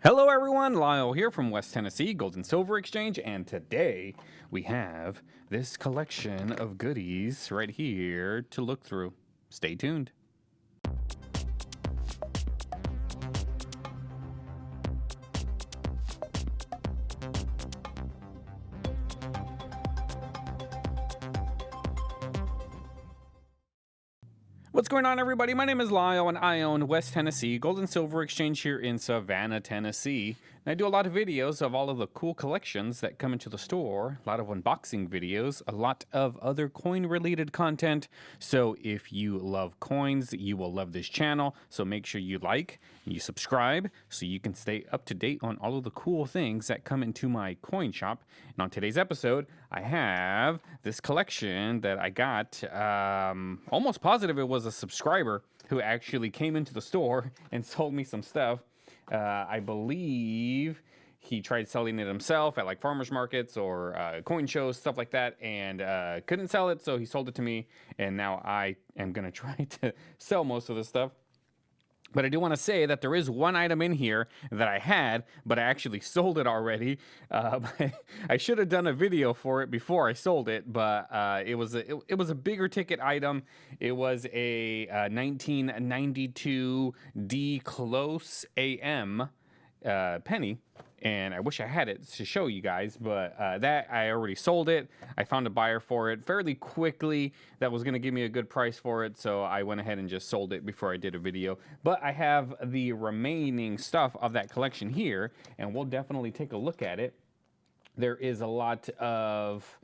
Hello everyone, Lyle here from West Tennessee Gold and Silver Exchange, and today we have this collection of goodies right here to look through. Stay tuned. What's going on, everybody? My name is Lyle, and I own West Tennessee Gold and Silver Exchange here in Savannah, Tennessee. And I do a lot of videos of all of the cool collections that come into the store, a lot of unboxing videos, a lot of other coin-related content. So if you love coins, you will love this channel. So make sure you like and you subscribe so you can stay up to date on all of the cool things that come into my coin shop. And on today's episode, I have this collection that I got, almost positive it was a subscriber who actually came into the store and sold me some stuff. I believe he tried selling it himself at like farmers markets or coin shows, stuff like that, and couldn't sell it, so he sold it to me, and now I am going to try to sell most of this stuff. But I do want to say that there is one item in here that I had, but I actually sold it already. I should have done a video for it before I sold it, but it was a bigger ticket item. It was a 1992 D Close AM penny. And I wish I had it to show you guys, but that I already sold it. I found a buyer for it fairly quickly that was going to give me a good price for it, so I went ahead and just sold it before I did a video. But I have the remaining stuff of that collection here, and we'll definitely take a look at it. There is a lot of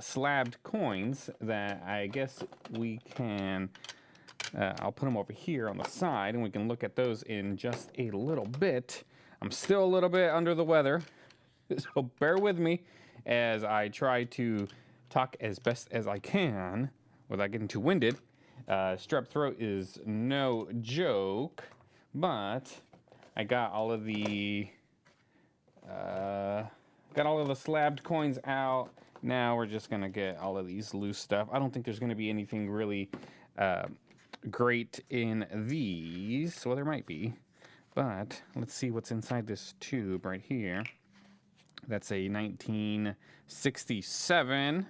slabbed coins that I guess we can... I'll put them over here on the side, and we can look at those in just a little bit. I'm still a little bit under the weather, so bear with me as I try to talk as best as I can without getting too winded. Strep throat is no joke, but I got all of the slabbed coins out. Now we're just gonna get all of these loose stuff. I don't think there's gonna be anything really great in these. Well, there might be. But let's see what's inside this tube right here. That's a 1967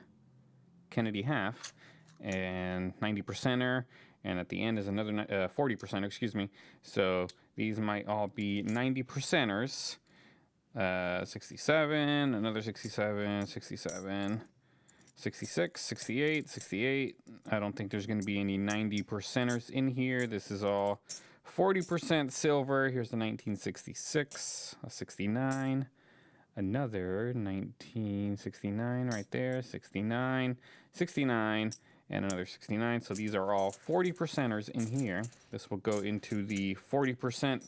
Kennedy half and 90%er. And at the end is another 40%er, excuse me. So these might all be 90%ers. 67, another 67, 67, 66, 68, 68. I don't think there's going to be any 90%ers in here. This is all 40% silver. Here's the 1966, a 69, another 1969 right there, 69, 69, and another 69. So these are all 40%ers in here. This will go into the 40%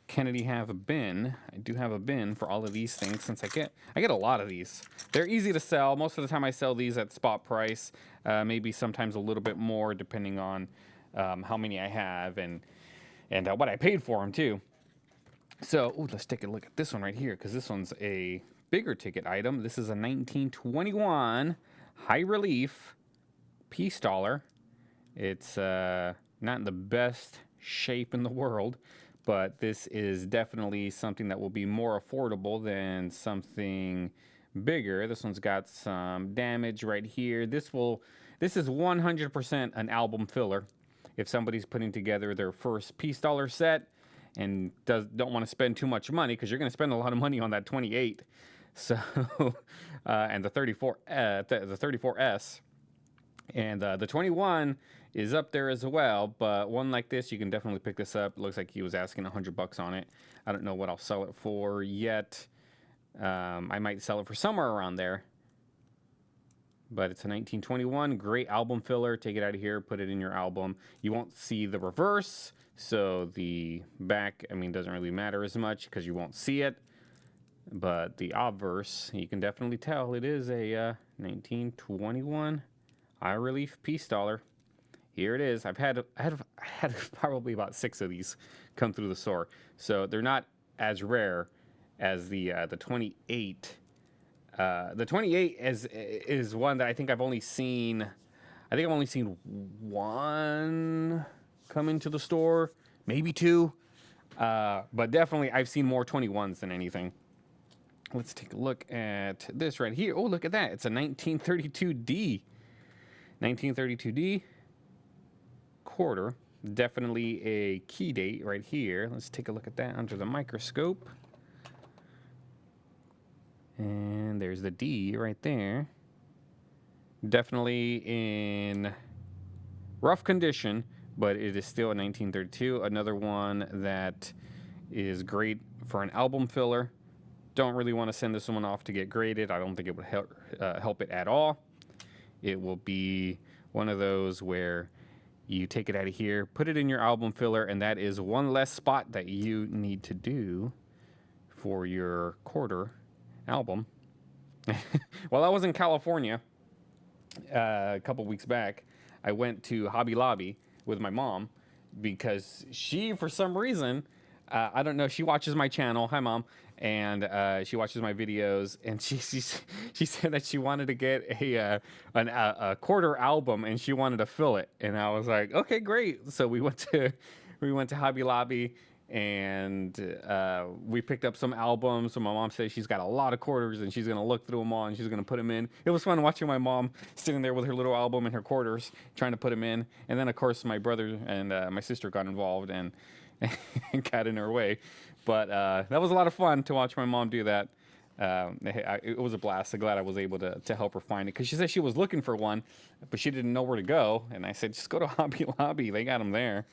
Kennedy have a bin. I do have a bin for all of these things since I get a lot of these. They're easy to sell. Most of the time I sell these at spot price, maybe sometimes a little bit more depending on how many I have and what I paid for them too. So let's take a look at this one right here, because this one's a bigger ticket item. This is a 1921 high relief peace dollar. It's not in the best shape in the world, but this is definitely something that will be more affordable than something bigger. This one's got some damage right here. This is 100% an album filler. If somebody's putting together their first peace dollar set and don't want to spend too much money, because you're going to spend a lot of money on that 28, so and the 34S, and the 21 is up there as well. But one like this, you can definitely pick this up. It looks like he was asking $100 on it. I don't know what I'll sell it for yet. I might sell it for somewhere around there. But it's a 1921, great album filler. Take it out of here, put it in your album. You won't see the reverse, so the back, I mean, doesn't really matter as much because you won't see it. But the obverse, you can definitely tell it is a 1921 high relief peace dollar. Here it is. I had probably about 6 of these come through the store, so they're not as rare as the 28. The 28 is one that I think I've only seen one come into the store, maybe 2. But definitely, I've seen more 21s than anything. Let's take a look at this right here. Oh, look at that. It's a 1932D. 1932D quarter. Definitely a key date right here. Let's take a look at that under the microscope. And there's the D right there. Definitely in rough condition, but it is still a 1932. Another one that is great for an album filler. Don't really want to send this one off to get graded. I don't think it would help it at all. It will be one of those where you take it out of here, put it in your album filler, and that is one less spot that you need to do for your quarter album. While I was in California a couple weeks back, I went to Hobby Lobby with my mom because she, for some reason, I don't know, she watches my channel. Hi, Mom. And she watches my videos, and she said that she wanted to get a quarter album, and she wanted to fill it. And I was like, okay, great. So we went to Hobby Lobby, and we picked up some albums. So my mom says she's got a lot of quarters, and she's gonna look through them all, and she's gonna put them in. It was fun watching my mom sitting there with her little album and her quarters, trying to put them in. And then of course my brother and my sister got involved and got in her way. But that was a lot of fun to watch my mom do that. It was a blast. I'm glad I was able to help her find it, because she said she was looking for one, but she didn't know where to go. And I said, just go to Hobby Lobby. They got them there.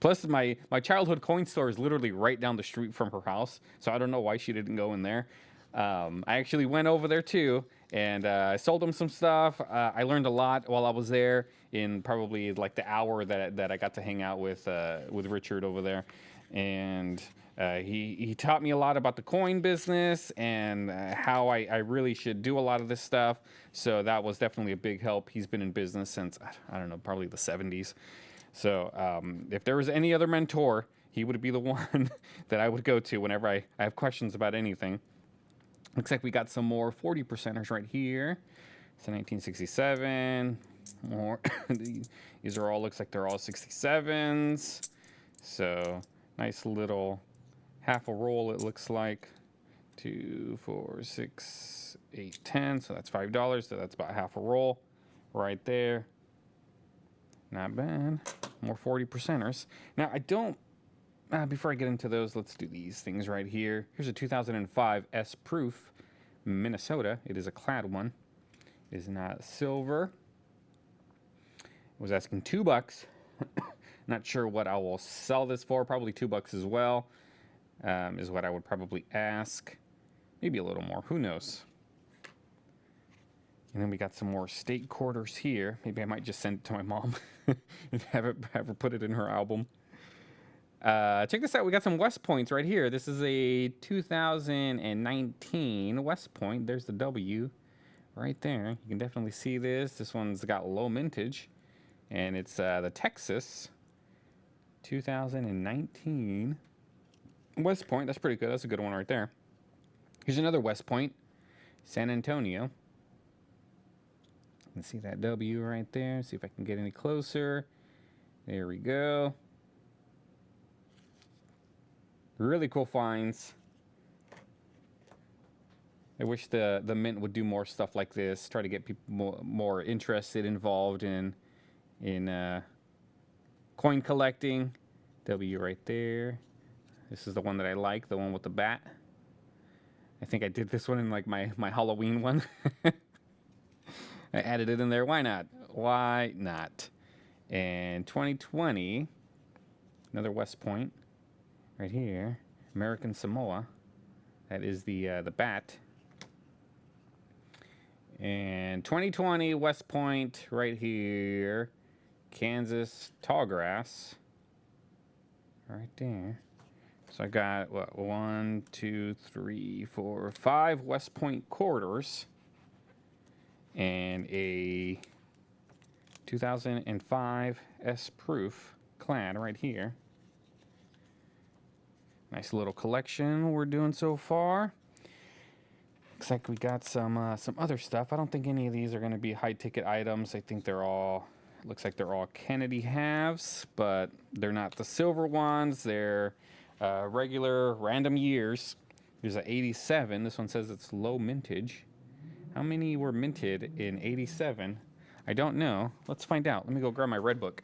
Plus, my childhood coin store is literally right down the street from her house, so I don't know why she didn't go in there. I actually went over there too, and I sold them some stuff. I learned a lot while I was there in probably like the hour that I got to hang out with Richard over there, and he taught me a lot about the coin business and how I really should do a lot of this stuff. So that was definitely a big help. He's been in business since, I don't know, probably the 70s. So if there was any other mentor, he would be the one that I would go to whenever I have questions about anything. Looks like we got some more 40 percenters right here. It's a 1967. More. These are all, looks like they're all 67s. So nice little half a roll, it looks like. 2, 4, 6, 8, 10. So that's $5. So that's about half a roll right there. Not bad. More 40 percenters. Now, I don't, before I get into those, let's do these things right here. Here's a 2005 S Proof, Minnesota. It is a clad one. It is not silver. I was asking $2. Not sure what I will sell this for. Probably $2 as well, is what I would probably ask. Maybe a little more. Who knows? And then we got some more state quarters here. Maybe I might just send it to my mom and have her put it in her album. Check this out. We got some West Points right here. This is a 2019 West Point. There's the W right there. You can definitely see this. This one's got low mintage, and it's the Texas 2019 West Point. That's pretty good. That's a good one right there. Here's another West Point, San Antonio. You can see that W right there. See if I can get any closer. There we go. Really cool finds. I wish the mint would do more stuff like this. Try to get people more interested, involved in coin collecting. W right there. This is the one that I like, the one with the bat. I think I did this one in like my Halloween one. I added it in there. Why not? Why not? And 2020, another West Point right here, American Samoa. That is the bat. And 2020 West Point right here, Kansas tallgrass. Right there. So I got what, 1, 2, 3, 4, 5 West Point quarters. And a 2005 S Proof clad right here. Nice little collection we're doing so far. Looks like we got some other stuff. I don't think any of these are going to be high ticket items. I think they're all, looks like they're all Kennedy halves, but they're not the silver ones. They're regular random years. There's an 87. This one says it's low mintage. How many were minted in 87? I don't know. Let's find out. Let me go grab my red book.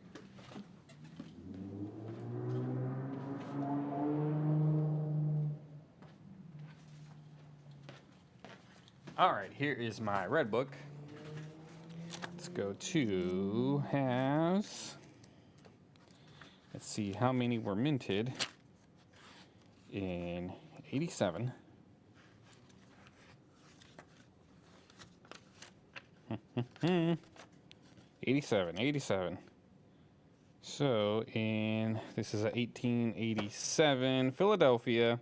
All right, here is my red book. Let's go to halves. Let's see how many were minted in 87. 87. So this is a 1887 Philadelphia.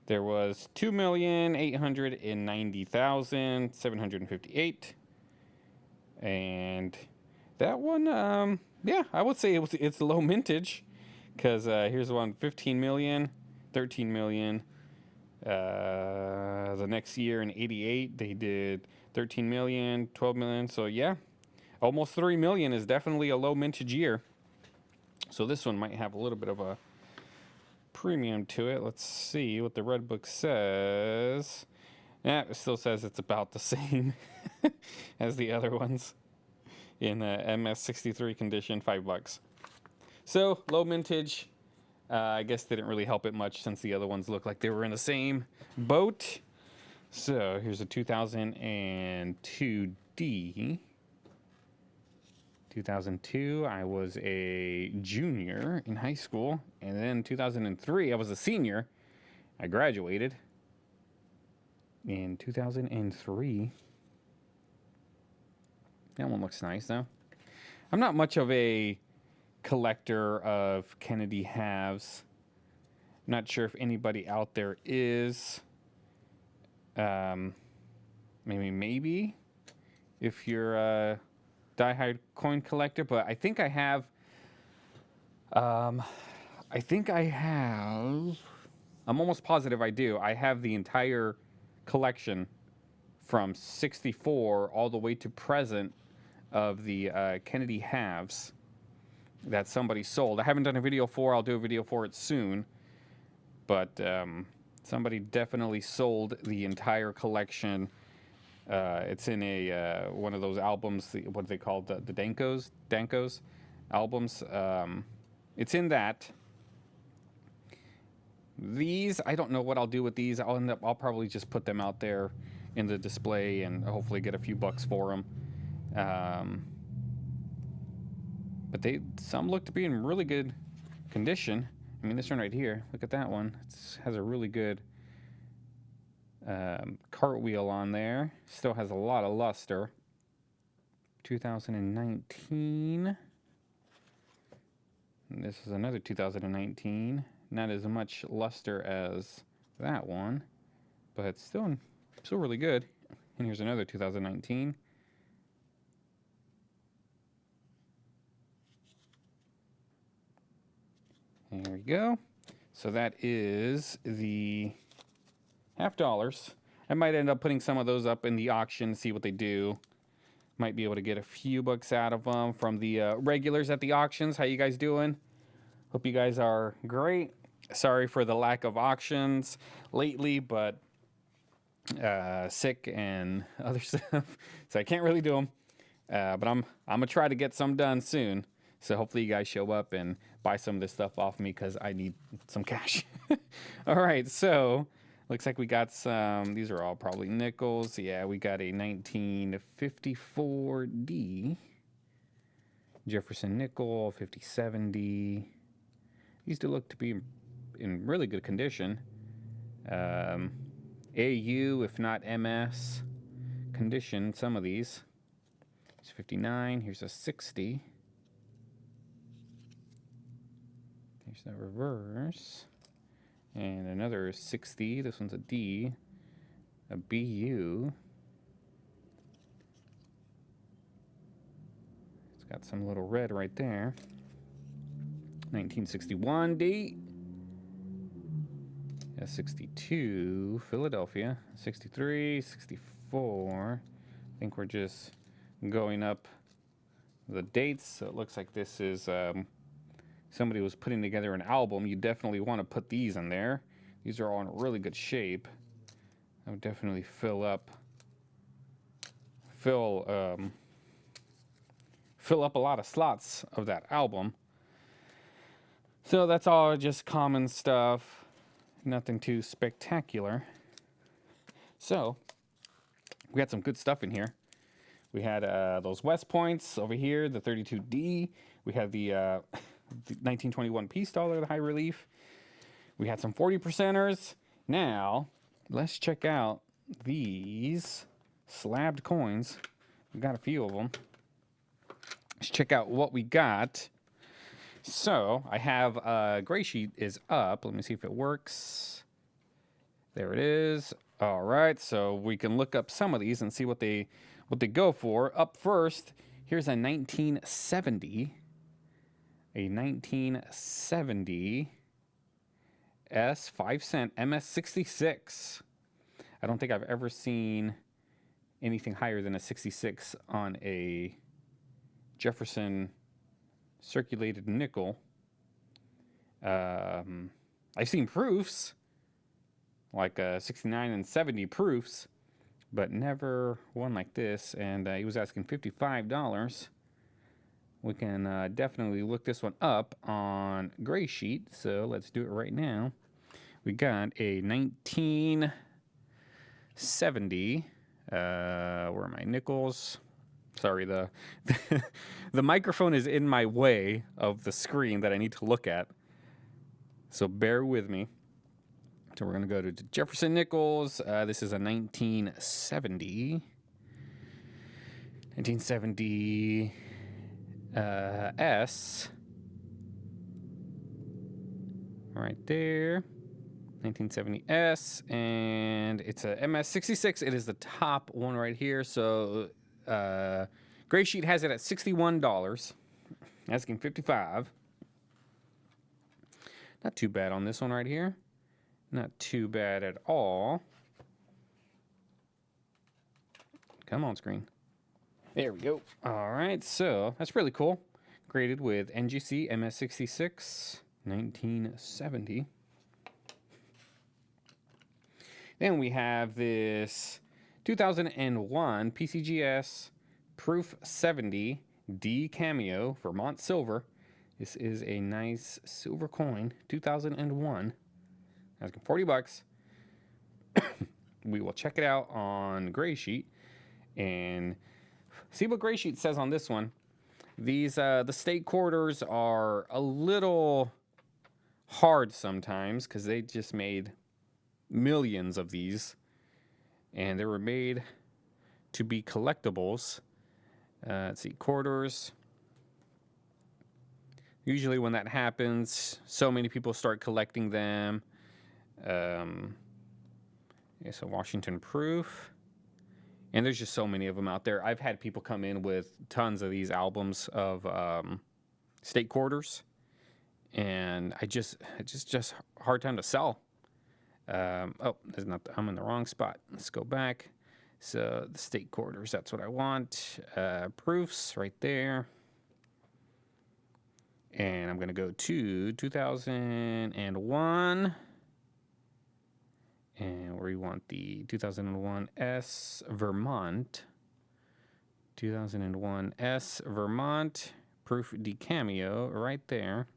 There was 2,890,758. And that one, yeah, I would say it's low mintage, because here's one, 15 million, 13 million. The next year in 88, they did 13 million, 12 million. So yeah, almost 3 million is definitely a low mintage year. So this one might have a little bit of a premium to it. Let's see what the red book says. Yeah, it still says it's about the same as the other ones in MS63 condition, $5. So low mintage, I guess didn't really help it much since the other ones look like they were in the same boat. So here's a 2002D. 2002, I was a junior in high school, and then 2003, I was a senior. I graduated in 2003. That one looks nice, though. I'm not much of a collector of Kennedy halves. Not sure if anybody out there is. Maybe if you're a diehard coin collector, but I think I have. I'm almost positive I do. I have the entire collection from 64 all the way to present of the Kennedy halves that somebody sold. I haven't done a video for. I'll do a video for it soon. But somebody definitely sold the entire collection. It's in a one of those albums. What are they called? The Dankos albums. It's in that. These, I don't know what I'll do with these. I'll probably just put them out there in the display and hopefully get a few bucks for them. But some look to be in really good condition. I mean, this one right here, look at that one. It has a really good cartwheel on there. Still has a lot of luster. 2019. And this is another 2019. Not as much luster as that one, but it's still really good. And here's another 2019. There we go. So that is the $50. I might end up putting some of those up in the auction, see what they do. Might be able to get a few bucks out of them from the regulars at the auctions. How you guys doing? Hope you guys are great. Sorry for the lack of auctions lately, but sick and other stuff, so I can't really do them. But I'm gonna try to get some done soon. So hopefully you guys show up and buy some of this stuff off me because I need some cash. All right, so looks like we got some. These are all probably nickels. Yeah, we got a 1954D Jefferson nickel, 5070. These do look to be in really good condition. AU, if not MS condition, some of these. It's 59. Here's a 60. There's the reverse. And another 60. This one's a D. A BU. It's got some little red right there. 1961 D. A 62 Philadelphia. 63, 64. I think we're just going up the dates. So it looks like this is somebody was putting together an album, you definitely want to put these in there. These are all in really good shape. I would definitely fill up a lot of slots of that album. So that's all just common stuff, nothing too spectacular. So we had some good stuff in here. We had those West Points over here, the 32D. We had the 1921 Peace Dollar, the high relief. We had some 40%ers. Now, let's check out these slabbed coins. We got a few of them. Let's check out what we got. So, I have gray sheet is up. Let me see if it works. There it is. All right, so we can look up some of these and see what they go for. Up first, here's a 1970. A 1970 S 5-cent MS66. I don't think I've ever seen anything higher than a 66 on a Jefferson circulated nickel. I've seen proofs, like 69 and 70 proofs, but never one like this. And he was asking $55. We can definitely look this one up on gray sheet, so let's do it right now. We got a 1970. Where are my nickels? Sorry, the the microphone is in my way of the screen that I need to look at, so bear with me. So we're going to go to Jefferson nickels. This is a 1970. 1970 S. Right there. 1970 S. And it's a MS66. It is the top one right here. So gray sheet has it at $61. Asking $55. Not too bad on this one right here. Not too bad at all. Come on, screen. There we go. All right, so that's really cool. Graded with NGC MS66, 1970. Then we have this 2001 PCGS Proof 70 D Cameo Vermont Silver. This is a nice silver coin, 2001. Asking $40. We will check it out on gray sheet and see what gray sheet says on this one. These the state quarters are a little hard sometimes because they just made millions of these, and they were made to be collectibles. Let's see, quarters. Usually when that happens, so many people start collecting them. Yeah, so Washington Proof. And there's just so many of them out there. I've had people come in with tons of these albums of state quarters, and it's just hard time to sell. Oh, there's not. I'm in the wrong spot. Let's go back. So the state quarters, that's what I want. Proofs right there. And I'm going to go to 2001. And where you want the 2001 S Vermont. 2001 S Vermont Proof D Cameo right there.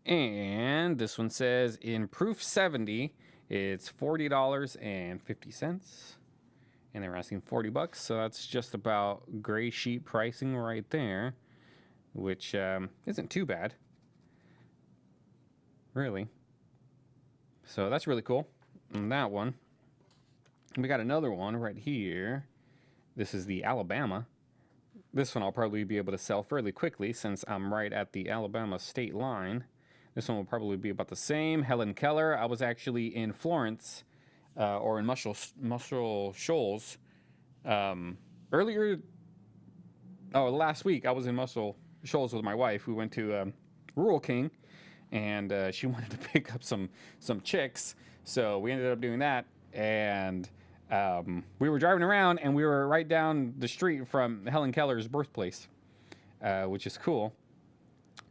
And this one says in Proof 70, it's $40.50. And they're asking $40, so that's just about gray sheet pricing right there, which isn't too bad, really. So that's really cool on that one. We got another one right here. This is the Alabama. This one I'll probably be able to sell fairly quickly since I'm right at the Alabama state line. This one will probably be about the same. Helen Keller. I was actually in Florence or in Muscle Shoals earlier. Oh, last week I was in Muscle Shoals with my wife. We went to Rural King, and she wanted to pick up some chicks, so we ended up doing that. And we were driving around, and we were right down the street from Helen Keller's birthplace, which is cool.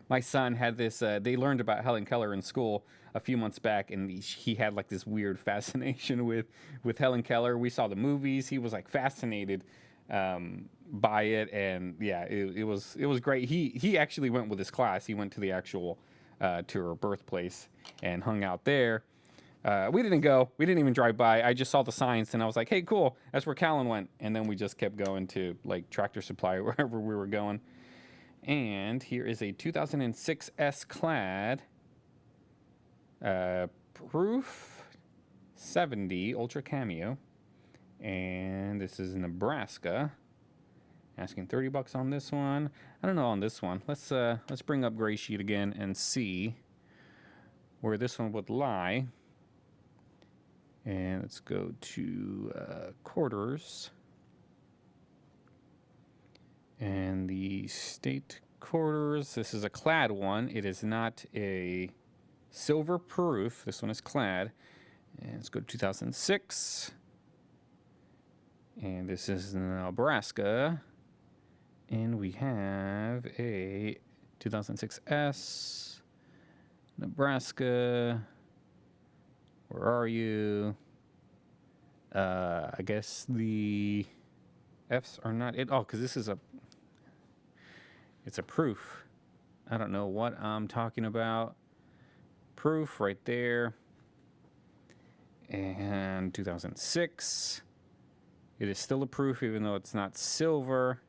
My son had this. They learned about Helen Keller in school a few months back, and he had like this weird fascination with Helen Keller. We saw the movies. He was like fascinated by it, and yeah, it was great. He actually went with his class. He went to the actual to her birthplace and hung out there. We didn't go. We didn't even drive by. I just saw the signs and I was like, hey, cool. That's where Callan went. And then we just kept going to like Tractor Supply or wherever we were going. And here is a 2006 S-Clad Proof 70 Ultra Cameo. And this is Nebraska. Asking $30 on this one. I don't know on this one. Let's bring up Gray Sheet again and see where this one would lie. And let's go to quarters. And the state quarters, this is a clad one. It is not a silver proof. This one is clad. And let's go to 2006. And this is Nebraska. And we have a 2006 S. Nebraska. Where are you? I guess the F's are not it. Oh, because this is it's a proof. I don't know what I'm talking about. Proof right there. And 2006. It is still a proof, even though it's not silver.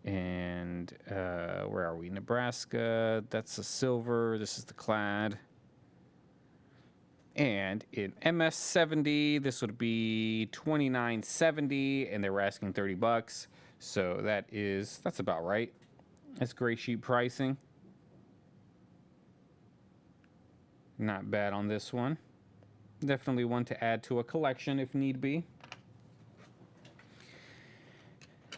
And where are we? Nebraska. That's a silver. This is the clad. And in MS70, this would be $29.70, and they were asking $30. So that's about right. That's Gray Sheet pricing. Not bad on this one. Definitely one to add to a collection if need be.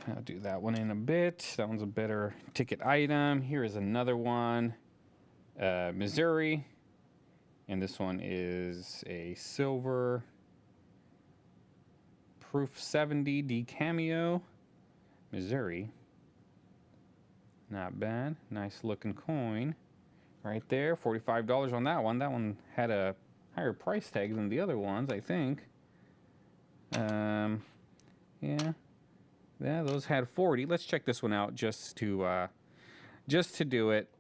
I'll do that one in a bit. That one's a better ticket item. Here is another one. Missouri. And this one is a silver Proof 70 D Cameo, Missouri. Not bad. Nice looking coin right there. $45 on that one. That one had a higher price tag than the other ones, I think. Yeah. Yeah, those had 40. Let's check this one out just to do it.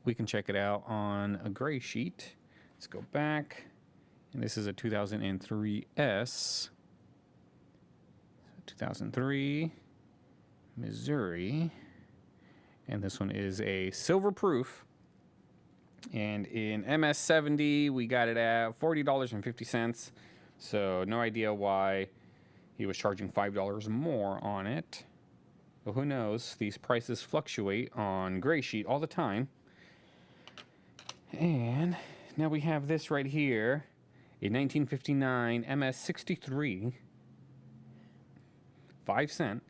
We can check it out on a Gray Sheet. Let's go back, and this is a 2003 S. 2003, Missouri, and this one is a silver proof. And in MS70, we got it at $40.50. So no idea why he was charging $5 more on it. But who knows? These prices fluctuate on Gray Sheet all the time. And now we have this right here, a 1959 MS63, 5 cent.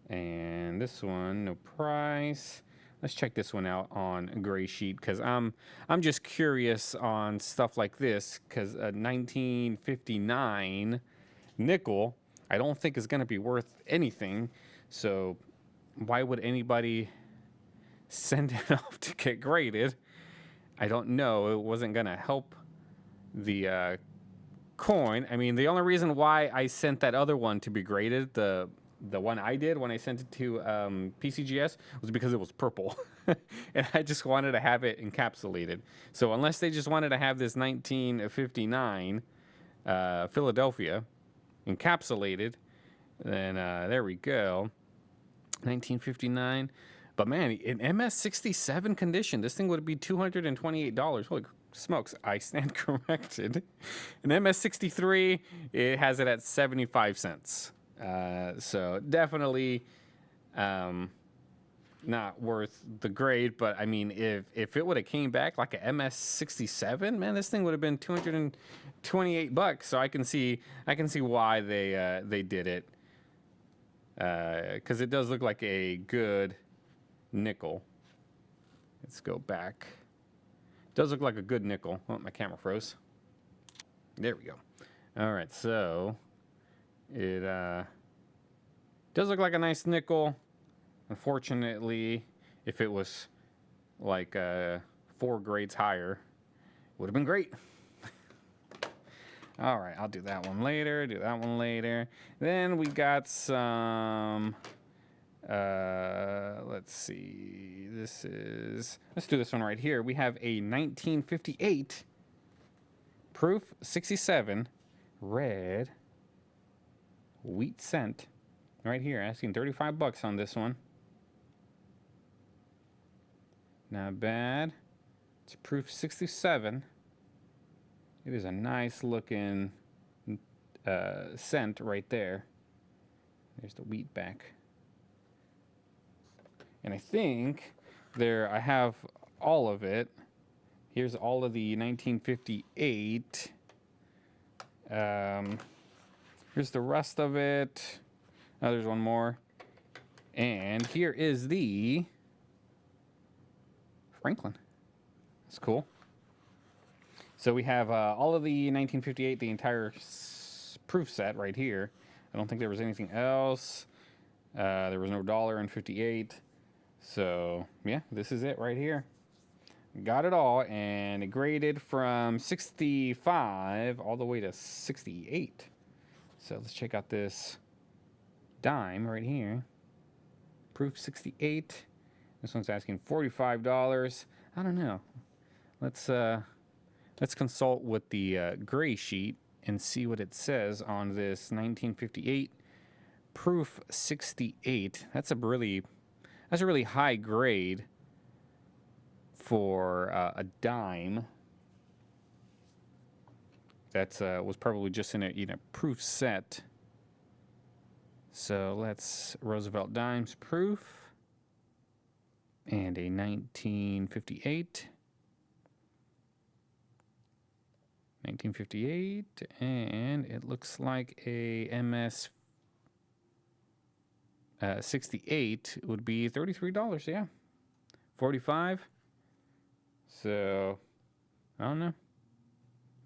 And this one, no price. Let's check this one out on Gray Sheet, because I'm just curious on stuff like this, because a 1959 nickel I don't think is going to be worth anything. So why would anybody send it off to get graded? I don't know. It wasn't going to help the coin. I mean, the only reason why I sent that other one to be graded, the one I did when I sent it to PCGS, was because it was purple. And I just wanted to have it encapsulated. So unless they just wanted to have this 1959 Philadelphia encapsulated, then there we go. 1959. But man, in MS67 condition, this thing would be $228. Holy smokes, I stand corrected. In MS63, it has it at 75 cents. So definitely not worth the grade. But I mean, if it would have came back like a MS67, man, this thing would have been $228. So I can see why they did it. Because it does look like a good nickel. Let's go back. It does look like a good nickel. Oh, my camera froze. There we go. All right, so it does look like a nice nickel. Unfortunately, if it was like 4 grades higher, would have been great. All right, I'll do that one later. Do that one later. Then we got some. Let's see. Let's do this one right here. We have a 1958 proof 67 red wheat cent right here. Asking 35 bucks on this one. Not bad. It's proof 67. It is a nice looking cent right there. There's the wheat back. And I think there, I have all of it. Here's all of the 1958. Here's the rest of it. Oh, there's one more. And here is the Franklin. That's cool. So we have all of the 1958, the entire proof set right here. I don't think there was anything else. There was no dollar in 58. So yeah, this is it right here. Got it all, and it graded from 65 all the way to 68. So let's check out this dime right here. Proof 68. This one's asking $45. I don't know. Let's consult with the gray sheet and see what it says on this 1958 proof 68. That's a really high grade for a dime. That's was probably just in a proof set. So let's Roosevelt dimes proof and a 1958. 1958, and it looks like a MS 68 would be $33. Yeah, 45. So I don't know.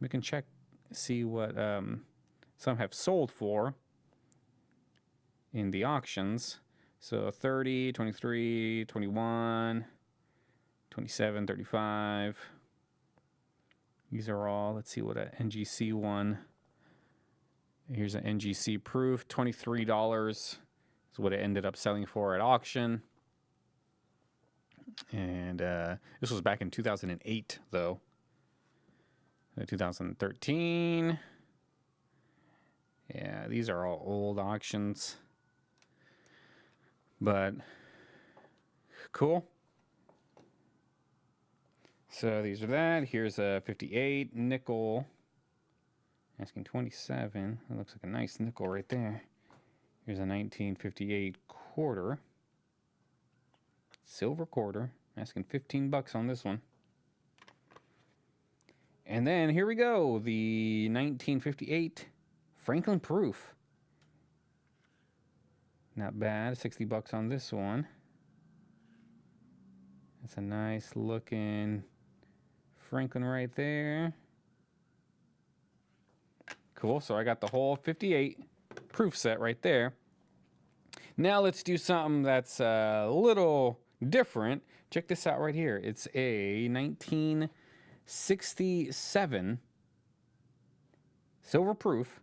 We can check, see what some have sold for in the auctions. So 30, 23, 21, 27, 35. These are all, let's see what an NGC one. Here's an NGC proof, $23 is what it ended up selling for at auction. And this was back in 2008, though. 2013. Yeah, these are all old auctions. But cool. So these are that. Here's a 58 nickel. Asking 27. That looks like a nice nickel right there. Here's a 1958 quarter. Silver quarter. Asking 15 bucks on this one. And then here we go. The 1958 Franklin proof. Not bad. 60 bucks on this one. That's a nice looking Franklin right there. Cool. So I got the whole 58 proof set right there. Now let's do something that's a little different. Check this out right here. It's a 1967 silver proof,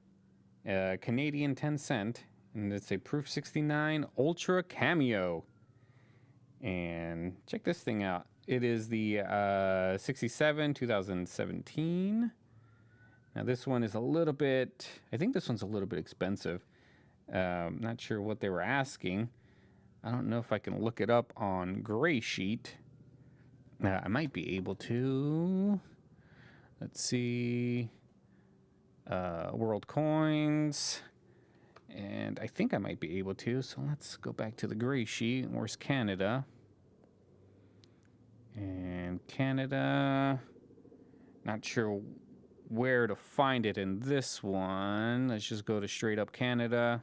Canadian 10 cent, and it's a proof 69 ultra cameo. And check this thing out. It is the 67 2017. Now this one is a little bit, I think this one's a little bit expensive. Not sure what they were asking. I don't know if I can look it up on Gray Sheet. I might be able to. Let's see. World Coins. And I think I might be able to. So let's go back to the Gray Sheet. Where's Canada? And Canada. Not sure where to find it in this one. Let's just go to straight up Canada.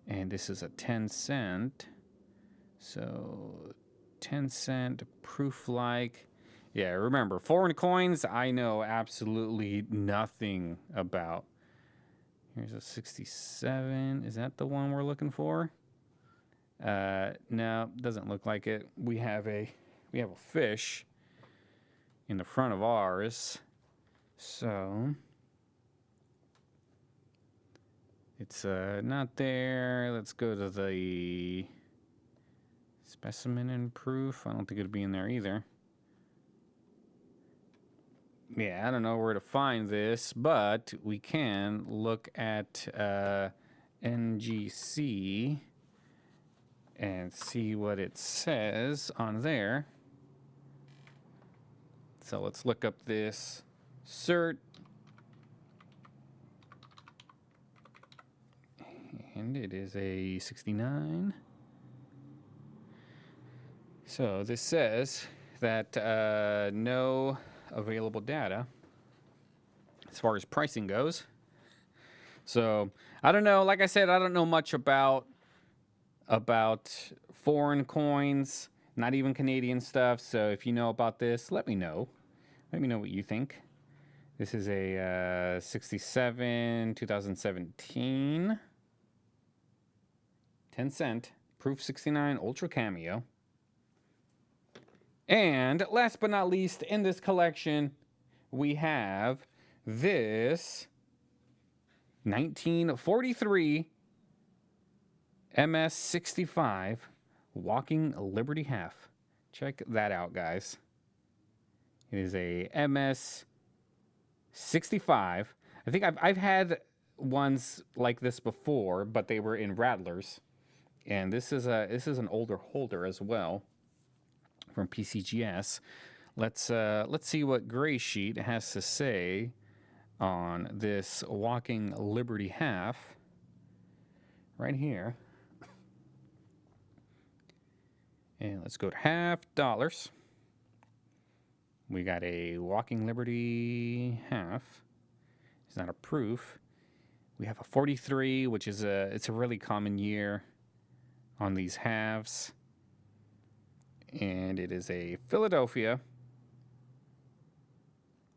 And this is a 10 cent. So 10 cent proof like. Yeah, remember, foreign coins I know absolutely nothing about. Here's a 67. Is that the one we're looking for? No, doesn't look like it. We have a fish in the front of ours. So it's not there. Let's go to the specimen and proof. I don't think it'd be in there either. Yeah, I don't know where to find this, but we can look at NGC and see what it says on there. So let's look up this cert. And it is a 69. So this says that no available data as far as pricing goes. So I don't know. Like I said, I don't know much about foreign coins, not even Canadian stuff. So if you know about this, let me know. Let me know what you think. This is a 67 2017 10 cent proof 69 ultra cameo. And last but not least, in this collection, we have this 1943 MS65 Walking Liberty Half. Check that out, guys. It is a MS65. I think I've had ones like this before, but they were in Rattlers. And this is an older holder as well from PCGS. Let's see what Gray Sheet has to say on this Walking Liberty Half right here. And let's go to $half. We got a Walking Liberty Half. It's not a proof. We have a 43, which is it's a really common year on these halves. And it is a Philadelphia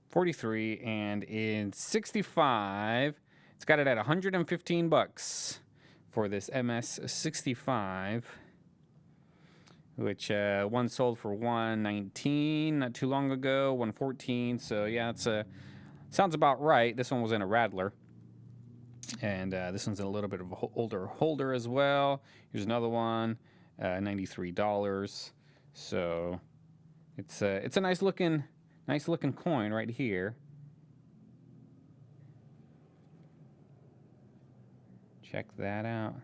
43, and in 65, it's got it at $115 for this MS65, which one sold for $119 not too long ago, $114. So yeah, it's sounds about right. This one was in a Rattler, and this one's in a little bit of an older holder as well. Here's another one, $93. So it's a nice looking coin right here. Check that out.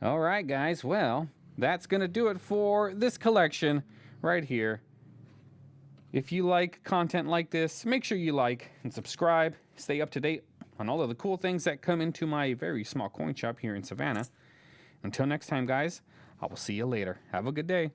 All right, guys. Well, that's going to do it for this collection right here. If you like content like this, make sure you like and subscribe. Stay up to date on all of the cool things that come into my very small coin shop here in Savannah. Until next time, guys, I will see you later. Have a good day.